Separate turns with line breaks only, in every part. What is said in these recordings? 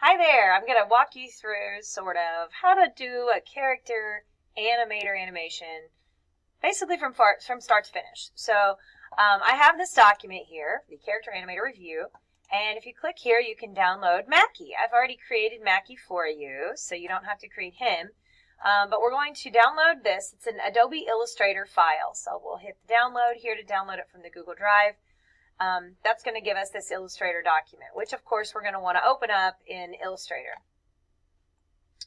Hi there, I'm going to walk you through sort of how to do a character animator animation, basically from start to finish. So I have this document here, the Character Animator Review, and if you click here you can download Mackey. I've already created Mackey for you, so you don't have to create him. But we're going to download this. It's an Adobe Illustrator file, so we'll hit the download here to download it from the Google Drive. That's going to give us this Illustrator document, which of course we're going to want to open up in Illustrator.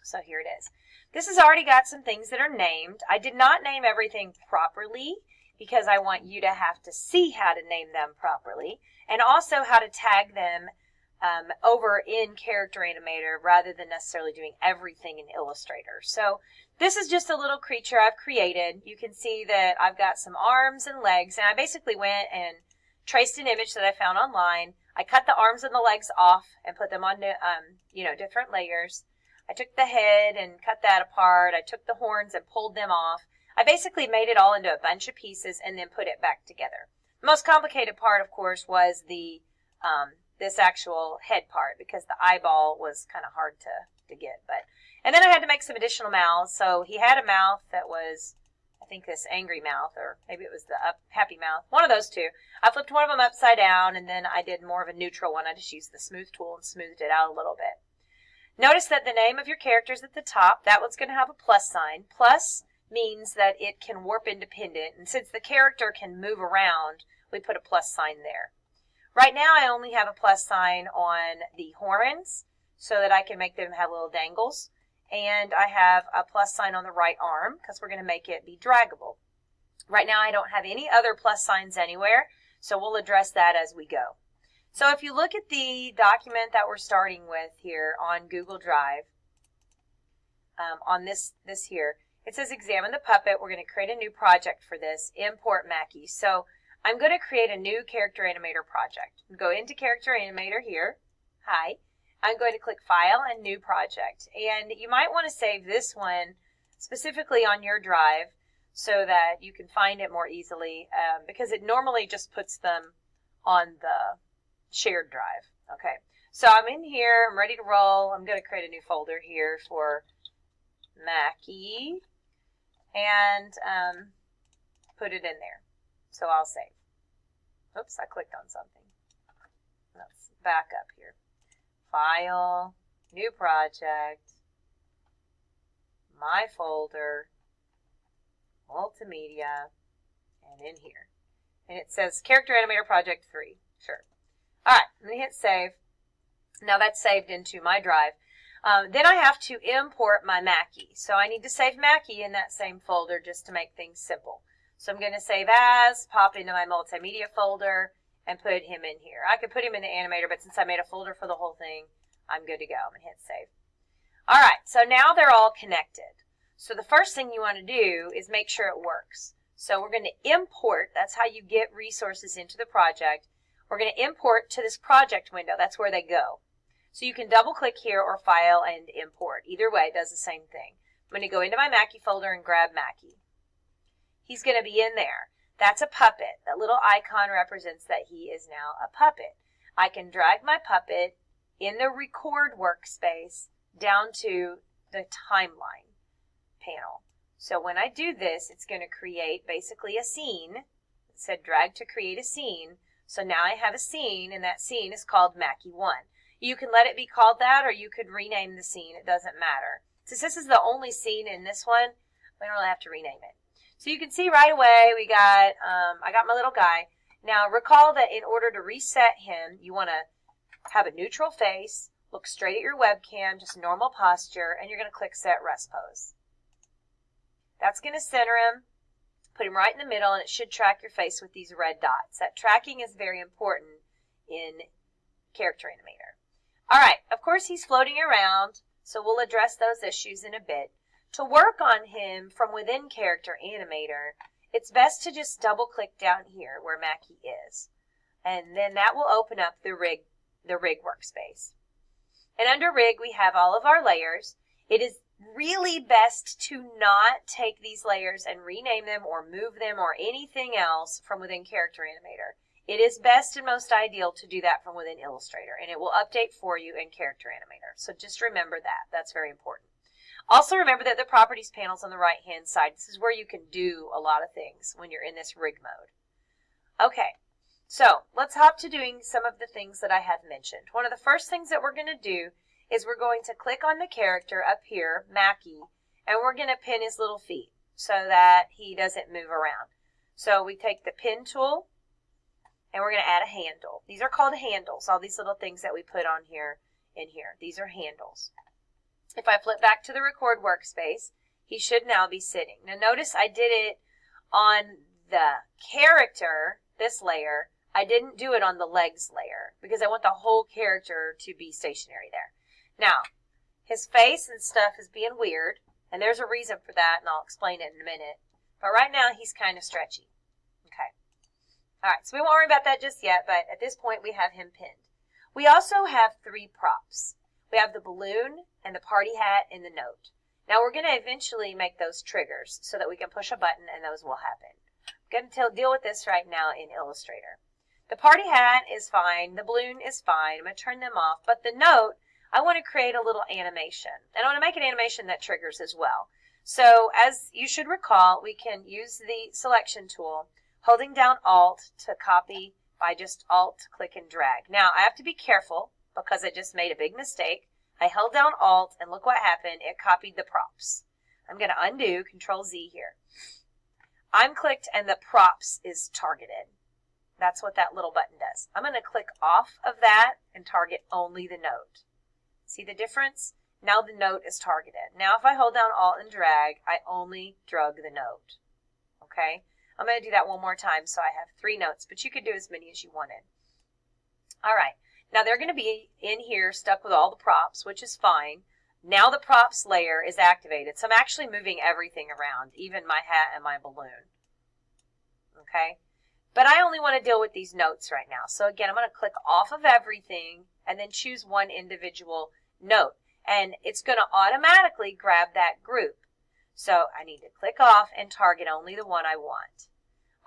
So here it is. This has already got some things that are named. I did not name everything properly because I want you to have to see how to name them properly and also how to tag them over in Character Animator rather than necessarily doing everything in Illustrator. So this is just a little creature I've created. You can see that I've got some arms and legs, and I basically went and traced an image that I found online. I cut the arms and the legs off and put them on, different layers. I took the head and cut that apart. I took the horns and pulled them off. I basically made it all into a bunch of pieces and then put it back together. The most complicated part, of course, was the this actual head part because the eyeball was kind of hard to get. And then I had to make some additional mouths. So he had a mouth that was, I think, this angry mouth, or maybe it was the happy mouth, one of those two. I flipped one of them upside down, and then I did more of a neutral one. I just used the smooth tool and smoothed it out a little bit. Notice that the name of your character is at the top. That one's going to have a plus sign. Plus means that it can warp independent, and since the character can move around, we put a plus sign there. Right now I only have a plus sign on the horns so that I can make them have little dangles. And I have a plus sign on the right arm because we're going to make it be draggable. Right now I don't have any other plus signs anywhere, so we'll address that as we go. So if you look at the document that we're starting with here on Google Drive, on this here, it says examine the puppet. We're going to create a new project for this, import Mackey. So I'm going to create a new Character Animator project. Go into Character Animator here. Hi. I'm going to click File and New Project. And you might want to save this one specifically on your drive so that you can find it more easily because it normally just puts them on the shared drive. Okay, so I'm in here. I'm ready to roll. I'm going to create a new folder here for Mackey and put it in there. So I'll save. Oops, I clicked on something. Let's back up here. File, New Project, My Folder, Multimedia, and in here. And it says Character Animator Project 3. Sure. Alright, I'm going to hit Save. Now that's saved into my drive. Then I have to import my Mackey. So I need to save Mackey in that same folder just to make things simple. So I'm going to save as, pop into my Multimedia folder, and put him in here. I could put him in the Animator, but since I made a folder for the whole thing, I'm good to go. I'm going to hit Save. All right, so now they're all connected. So the first thing you want to do is make sure it works. So we're going to import. That's how you get resources into the project. We're going to import to this project window. That's where they go. So you can double click here or File and Import. Either way, it does the same thing. I'm going to go into my Mackey folder and grab Mackey. He's going to be in there. That's a puppet. That little icon represents that he is now a puppet. I can drag my puppet in the record workspace down to the timeline panel. So when I do this, it's going to create basically a scene. It said drag to create a scene. So now I have a scene, and that scene is called Mackey 1. You can let it be called that, or you could rename the scene. It doesn't matter. Since this is the only scene in this one, we don't really have to rename it. So you can see right away we got, I got my little guy. Now recall that in order to reset him, you want to have a neutral face, look straight at your webcam, just normal posture, and you're going to click Set Rest Pose. That's going to center him, put him right in the middle, and it should track your face with these red dots. That tracking is very important in Character Animator. All right, of course he's floating around, so we'll address those issues in a bit. To work on him from within Character Animator, it's best to just double click down here where Mackey is. And then that will open up the rig workspace. And under rig we have all of our layers. It is really best to not take these layers and rename them or move them or anything else from within Character Animator. it is best and most ideal to do that from within Illustrator, and it will update for you in Character Animator. So just remember that. That's very important. Also remember that the Properties panel is on the right-hand side. This is where you can do a lot of things when you're in this rig mode. Okay, so let's hop to doing some of the things that I have mentioned. One of the first things that we're going to do is we're going to click on the character up here, Mackey, and we're going to pin his little feet so that he doesn't move around. So we take the pin tool, and we're going to add a handle. These are called handles, all these little things that we put on here in here. These are handles. If I flip back to the record workspace, he should now be sitting. Now notice I did it on the character, this layer. I didn't do it on the legs layer because I want the whole character to be stationary there. Now, his face and stuff is being weird, and there's a reason for that, and I'll explain it in a minute. But right now, he's kind of stretchy. Okay. All right, so we won't worry about that just yet, but at this point, we have him pinned. We also have 3 props. We have the balloon and the party hat and the note. Now, we're going to eventually make those triggers so that we can push a button and those will happen. I'm going to deal with this right now in Illustrator. The party hat is fine. The balloon is fine. I'm going to turn them off. But the note, I want to create a little animation. And I want to make an animation that triggers as well. So as you should recall, we can use the selection tool, holding down Alt to copy by just Alt, click, and drag. Now, I have to be careful because I just made a big mistake. I held down Alt, and look what happened. It copied the props. I'm going to undo, Control Z here. I'm clicked, and the props is targeted. That's what that little button does. I'm going to click off of that and target only the note. See the difference? Now the note is targeted. Now if I hold down Alt and drag, I only drug the note. Okay? I'm going to do that one more time so I have 3 notes, but you could do as many as you wanted. All right. Now they're going to be in here stuck with all the props, which is fine. Now the props layer is activated, so I'm actually moving everything around, even my hat and my balloon. Okay? But I only want to deal with these notes right now. So again, I'm going to click off of everything and then choose one individual note. And it's going to automatically grab that group. So I need to click off and target only the one I want.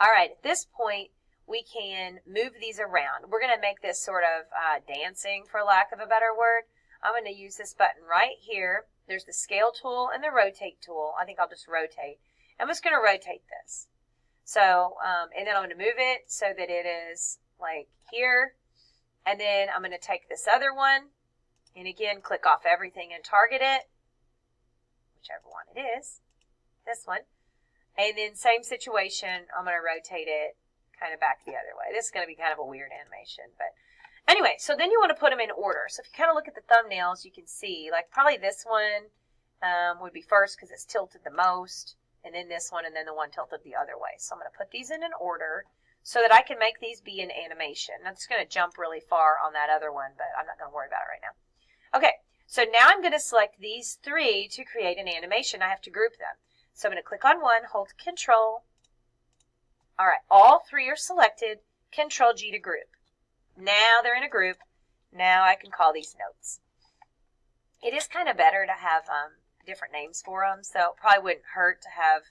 All right, at this point, we can move these around. We're going to make this sort of dancing, for lack of a better word. I'm going to use this button right here. There's the scale tool and the rotate tool. I think I'll just rotate. I'm just going to rotate this. So, and then I'm going to move it so that it is like here. And then I'm going to take this other one and again, click off everything and target it, whichever one it is, this one. And then same situation, I'm going to rotate it kind of back the other way. This is going to be kind of a weird animation, but anyway, so then you want to put them in order. So if you kind of look at the thumbnails, you can see like probably this one would be first because it's tilted the most, and then this one, and then the one tilted the other way. So I'm going to put these in an order so that I can make these be an animation. I'm just going to jump really far on that other one, but I'm not going to worry about it right now. Okay, so now I'm going to select these 3 to create an animation. I have to group them. So I'm going to click on one, hold Control. All right, all 3 are selected. Control G to group. Now they're in a group. Now I can call these notes. It is kind of better to have different names for them, so it probably wouldn't hurt to have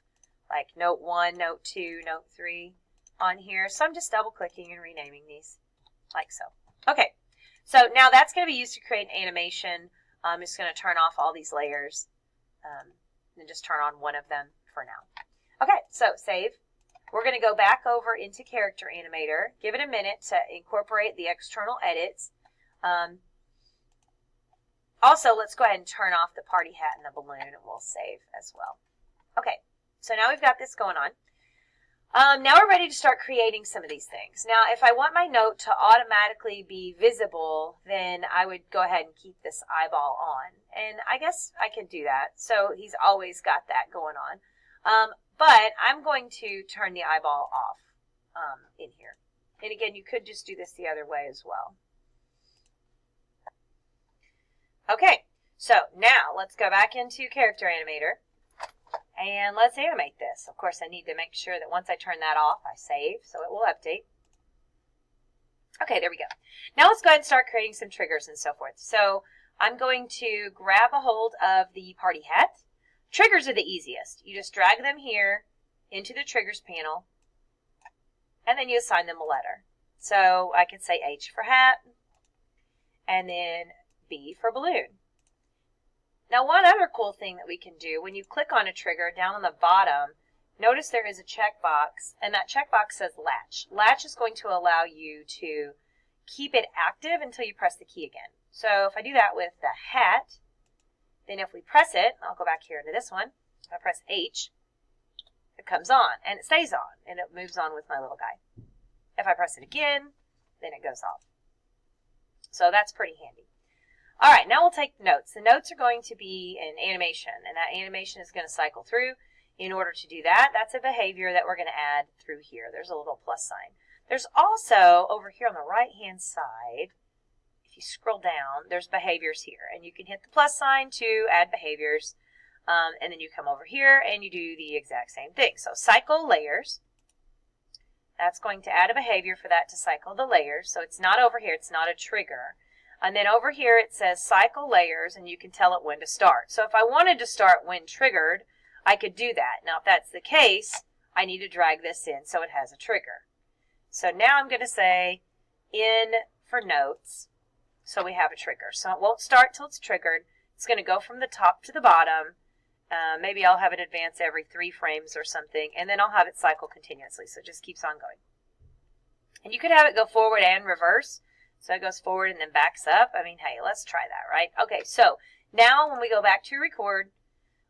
like Note 1, Note 2, Note 3 on here. So I'm just double clicking and renaming these like so. Okay. So now that's going to be used to create an animation. I'm just going to turn off all these layers and just turn on one of them for now. Okay, so save. We're going to go back over into Character Animator. Give it a minute to incorporate the external edits. Also, let's go ahead and turn off the party hat and the balloon, and we'll save as well. Okay, so now we've got this going on. Now we're ready to start creating some of these things. Now, if I want my note to automatically be visible, then I would go ahead and keep this eyeball on. And I guess I could do that. So he's always got that going on. But I'm going to turn the eyeball off in here. And again, you could just do this the other way as well. Okay, so now let's go back into Character Animator. And let's animate this. Of course, I need to make sure that once I turn that off, I save, so it will update. Okay, there we go. Now let's go ahead and start creating some triggers and so forth. So I'm going to grab a hold of the party hat. Triggers are the easiest. You just drag them here into the triggers panel, and then you assign them a letter. So I can say H for hat, and then B for balloon. Now one other cool thing that we can do, when you click on a trigger down on the bottom, notice there is a checkbox, and that checkbox says latch. Latch is going to allow you to keep it active until you press the key again. So if I do that with the hat, then if we press it, I'll go back here to this one, if I press H, it comes on, and it stays on, and it moves on with my little guy. If I press it again, then it goes off. So that's pretty handy. All right, now we'll take notes. The notes are going to be an animation, and that animation is going to cycle through. In order to do that, that's a behavior that we're going to add through here. There's a little plus sign. There's also, over here on the right-hand side, if you scroll down, there's behaviors here. And you can hit the plus sign to add behaviors. And then you come over here and you do the exact same thing. So cycle layers. That's going to add a behavior for that to cycle the layers. So it's not over here. It's not a trigger. And then over here it says cycle layers, and you can tell it when to start. So if I wanted to start when triggered, I could do that. Now if that's the case, I need to drag this in so it has a trigger. So now I'm going to say in for notes, so we have a trigger. So it won't start till it's triggered. It's going to go from the top to the bottom. Maybe I'll have it advance every 3 frames or something, and then I'll have it cycle continuously, so it just keeps on going. And you could have it go forward and reverse, so it goes forward and then backs up. I mean, hey, let's try that, right? Okay, so now when we go back to record,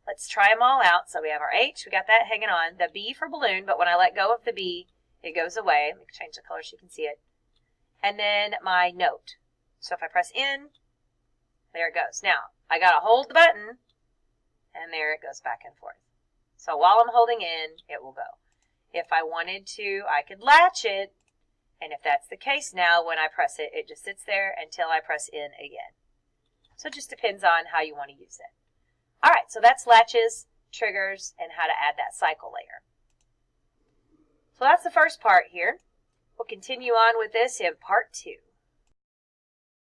let's try them all out. So we have our H, we got that hanging on, the B for balloon, but when I let go of the B, it goes away. Let me change the color so you can see it. And then my note. So if I press in, there it goes. Now, I got to hold the button, and there it goes back and forth. So while I'm holding in, it will go. If I wanted to, I could latch it, and if that's the case now, when I press it, it just sits there until I press in again. So it just depends on how you want to use it. All right, so that's latches, triggers, and how to add that cycle layer. So that's the first part here. We'll continue on with this in part 2.